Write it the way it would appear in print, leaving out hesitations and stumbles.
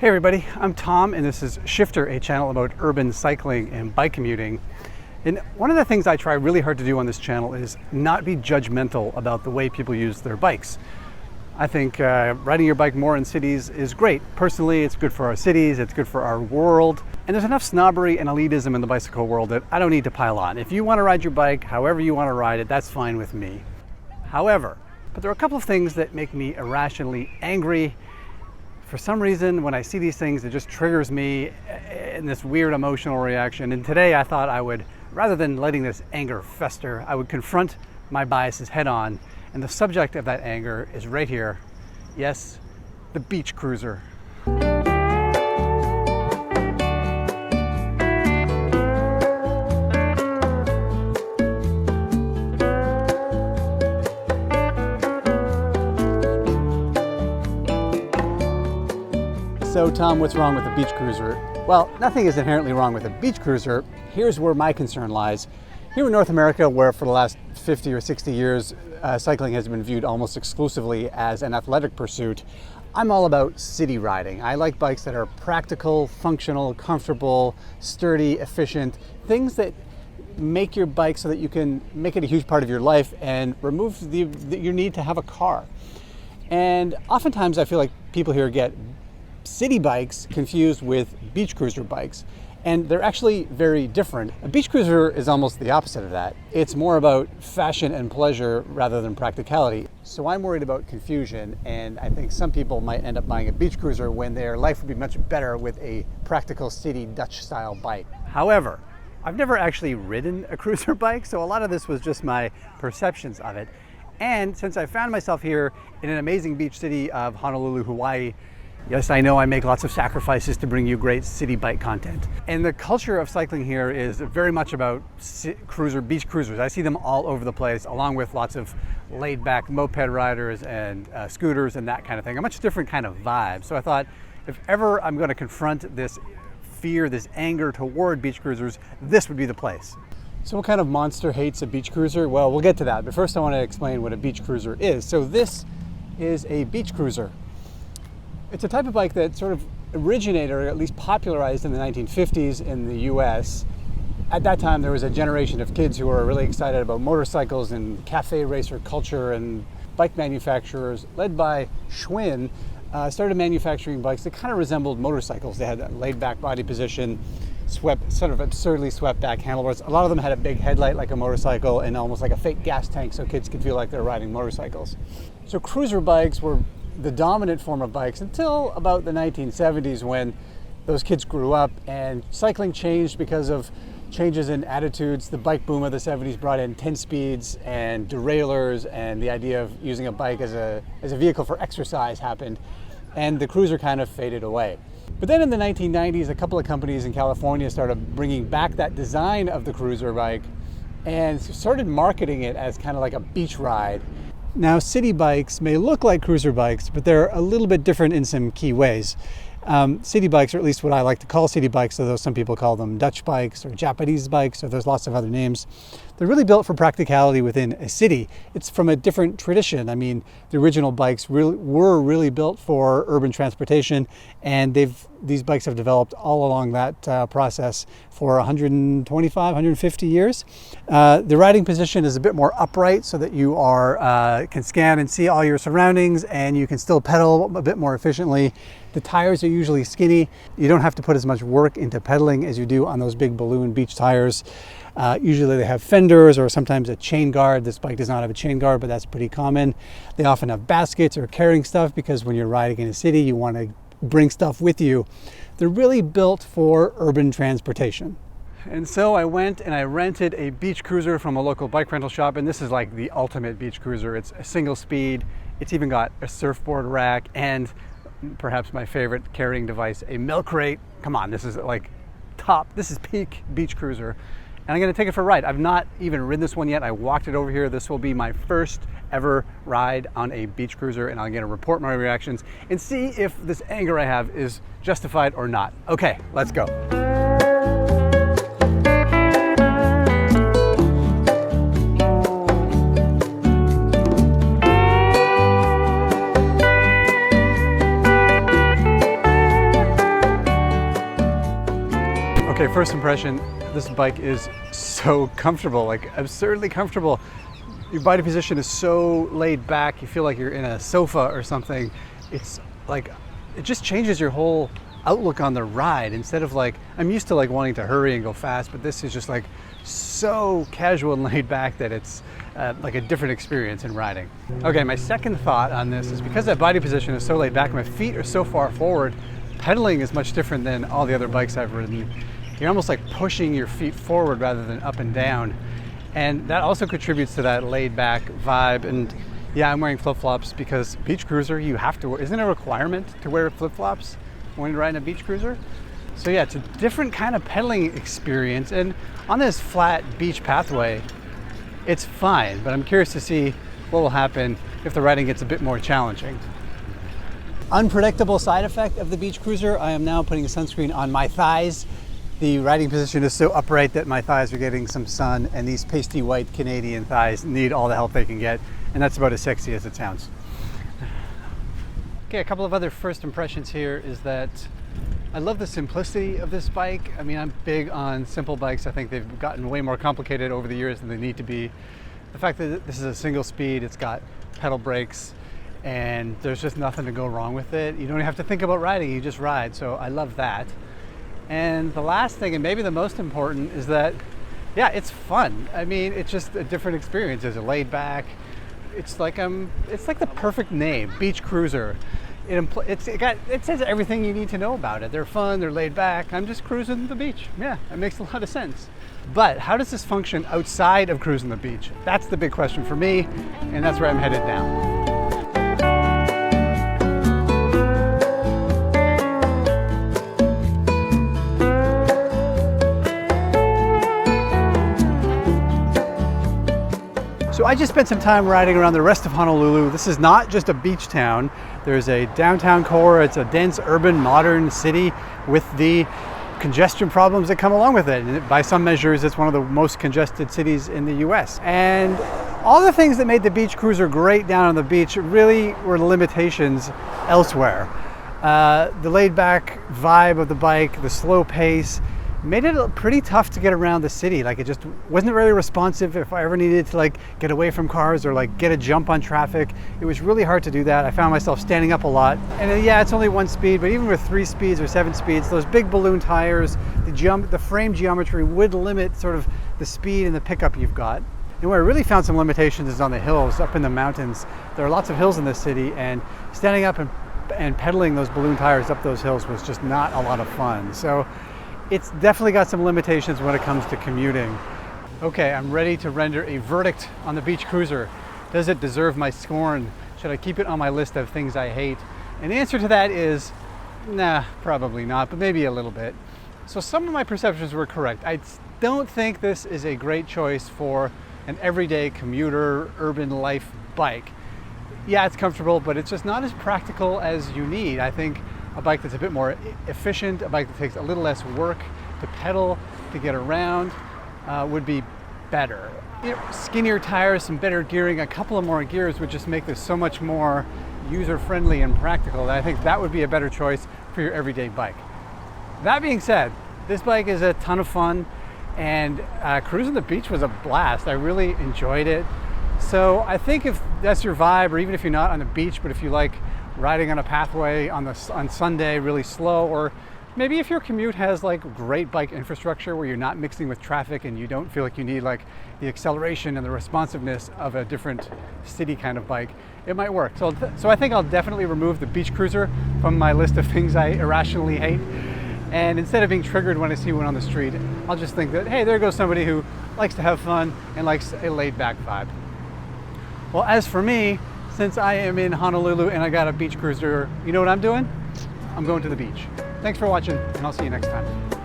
Hey everybody, I'm Tom and this is Shifter, a channel about urban cycling and bike commuting. And one of the things I try really hard to do on this channel is not be judgmental about the way people use their bikes. I think riding your bike more in cities is great. Personally, it's good for our cities, it's good for our world. And there's enough snobbery and elitism in the bicycle world that I don't need to pile on. If you want to ride your bike, however you want to ride it, that's fine with me. However, but there are a couple of things that make me irrationally angry. For some reason, when I see these things, it just triggers me in this weird emotional reaction. And today I thought I would, rather than letting this anger fester, I would confront my biases head on. And the subject of that anger is right here. Yes, the beach cruiser. So Tom, what's wrong with a beach cruiser? Well, nothing is inherently wrong with a beach cruiser. Here's where my concern lies. Here in North America, where for the last 50 or 60 years, cycling has been viewed almost exclusively as an athletic pursuit, I'm all about city riding. I like bikes that are practical, functional, comfortable, sturdy, efficient, things that make your bike so that you can make it a huge part of your life and remove your need to have a car. And oftentimes I feel like people here get city bikes confused with beach cruiser bikes, and they're actually very different. A beach cruiser is almost the opposite of that. It's more about fashion and pleasure rather than practicality. So I'm worried about confusion, and I think some people might end up buying a beach cruiser when their life would be much better with a practical city Dutch style bike. However, I've never actually ridden a cruiser bike, so a lot of this was just my perceptions of it. And since I found myself here in an amazing beach city of Honolulu, Hawaii, yes, I know I make lots of sacrifices to bring you great city bike content. And the culture of cycling here is very much about beach cruisers. I see them all over the place, along with lots of laid back moped riders and scooters and that kind of thing. A much different kind of vibe. So I thought, if ever I'm going to confront this fear, this anger toward beach cruisers, this would be the place. So what kind of monster hates a beach cruiser? Well, we'll get to that. But first I want to explain what a beach cruiser is. So this is a beach cruiser. It's a type of bike that sort of originated, or at least popularized, in the 1950s in the US. At that time, there was a generation of kids who were really excited about motorcycles and cafe racer culture, and bike manufacturers, led by Schwinn, started manufacturing bikes that kind of resembled motorcycles. They had a laid-back body position, sort of absurdly swept-back handlebars. A lot of them had a big headlight like a motorcycle and almost like a fake gas tank, so kids could feel like they're riding motorcycles. So cruiser bikes were the dominant form of bikes until about the 1970s, when those kids grew up and cycling changed because of changes in attitudes. The bike boom of the 70s brought in 10 speeds and derailleurs, and the idea of using a bike as a vehicle for exercise happened, and the cruiser kind of faded away. But then in the 1990s, a couple of companies in California started bringing back that design of the cruiser bike and started marketing it as kind of like a beach ride. Now, city bikes may look like cruiser bikes, but they're a little bit different in some key ways. City bikes, or at least what I like to call city bikes, although some people call them Dutch bikes or Japanese bikes, or there's lots of other names, they're really built for practicality within a city. It's from a different tradition. I mean, the original bikes were really built for urban transportation, and these bikes have developed all along that process for 125, 150 years. The riding position is a bit more upright so that you can scan and see all your surroundings, and you can still pedal a bit more efficiently. The tires are usually skinny. You don't have to put as much work into pedaling as you do on those big balloon beach tires. Usually they have fenders or sometimes a chain guard. This bike does not have a chain guard, but that's pretty common. They often have baskets or carrying stuff, because when you're riding in a city, you want to bring stuff with you. They're really built for urban transportation. And so I went and I rented a beach cruiser from a local bike rental shop, and this is like the ultimate beach cruiser. It's a single speed. It's even got a surfboard rack and, perhaps my favorite carrying device, a milk crate. Come on, this is like top. This is peak beach cruiser. And I'm going to take it for a ride. I've not even ridden this one yet. I walked it over here. This will be my first ever ride on a beach cruiser, and I'm going to report my reactions and see if this anger I have is justified or not. Okay, let's go. Okay, first impression, this bike is so comfortable, like absurdly comfortable. Your body position is so laid back, you feel like you're in a sofa or something. It's like, it just changes your whole outlook on the ride. Instead of like, I'm used to like wanting to hurry and go fast, but this is just like so casual and laid back that it's like a different experience in riding. Okay, my second thought on this is because that body position is so laid back, my feet are so far forward, pedaling is much different than all the other bikes I've ridden. You're almost like pushing your feet forward rather than up and down. And that also contributes to that laid back vibe. And yeah, I'm wearing flip-flops because beach cruiser, you have to, isn't it a requirement to wear flip-flops when you're riding a beach cruiser? So yeah, it's a different kind of pedaling experience. And on this flat beach pathway, it's fine, but I'm curious to see what will happen if the riding gets a bit more challenging. Unpredictable side effect of the beach cruiser, I am now putting sunscreen on my thighs. The riding position is so upright that my thighs are getting some sun, and these pasty white Canadian thighs need all the help they can get, and that's about as sexy as it sounds. Okay, a couple of other first impressions here is that I love the simplicity of this bike. I mean, I'm big on simple bikes. I think they've gotten way more complicated over the years than they need to be. The fact that this is a single speed, it's got pedal brakes, and there's just nothing to go wrong with it. You don't have to think about riding, you just ride, so I love that. And the last thing, and maybe the most important, is that, yeah, it's fun. I mean, it's just a different experience. It's a laid back. It's like the perfect name, beach cruiser. It says everything you need to know about it. They're fun, they're laid back. I'm just cruising the beach. Yeah, it makes a lot of sense. But how does this function outside of cruising the beach? That's the big question for me, and that's where I'm headed now. So I just spent some time riding around the rest of Honolulu. This is not just a beach town. There's a downtown core. It's a dense, urban, modern city with the congestion problems that come along with it. And by some measures, it's one of the most congested cities in the US. And all the things that made the beach cruiser great down on the beach really were limitations elsewhere. The laid back vibe of the bike, the slow pace, made it pretty tough to get around the city. Like, it just wasn't really responsive. If I ever needed to like get away from cars or like get a jump on traffic, it was really hard to do that. I found myself standing up a lot. And yeah, it's only one speed, but even with 3 speeds or 7 speeds, those big balloon tires, the frame geometry would limit sort of the speed and the pickup you've got. And where I really found some limitations is on the hills, up in the mountains. There are lots of hills in this city, and standing up and pedaling those balloon tires up those hills was just not a lot of fun. So it's definitely got some limitations when it comes to commuting. Okay, I'm ready to render a verdict on the beach cruiser. Does it deserve my scorn? Should I keep it on my list of things I hate? And the answer to that is, nah, probably not, but maybe a little bit. So some of my perceptions were correct. I don't think this is a great choice for an everyday commuter, urban life bike. Yeah, it's comfortable, but it's just not as practical as you need. I think a bike that's a bit more efficient, a bike that takes a little less work to pedal, to get around, would be better. You know, skinnier tires, some better gearing, a couple of more gears would just make this so much more user-friendly and practical that I think that would be a better choice for your everyday bike. That being said, this bike is a ton of fun, and cruising the beach was a blast. I really enjoyed it. So I think if that's your vibe, or even if you're not on the beach, but if you like riding on a pathway on Sunday really slow, or maybe if your commute has like great bike infrastructure where you're not mixing with traffic and you don't feel like you need like the acceleration and the responsiveness of a different city kind of bike, it might work. So I think I'll definitely remove the beach cruiser from my list of things I irrationally hate. And instead of being triggered when I see one on the street, I'll just think that, hey, there goes somebody who likes to have fun and likes a laid back vibe. Well, as for me, since I am in Honolulu and I got a beach cruiser, you know what I'm doing? I'm going to the beach. Thanks for watching, and I'll see you next time.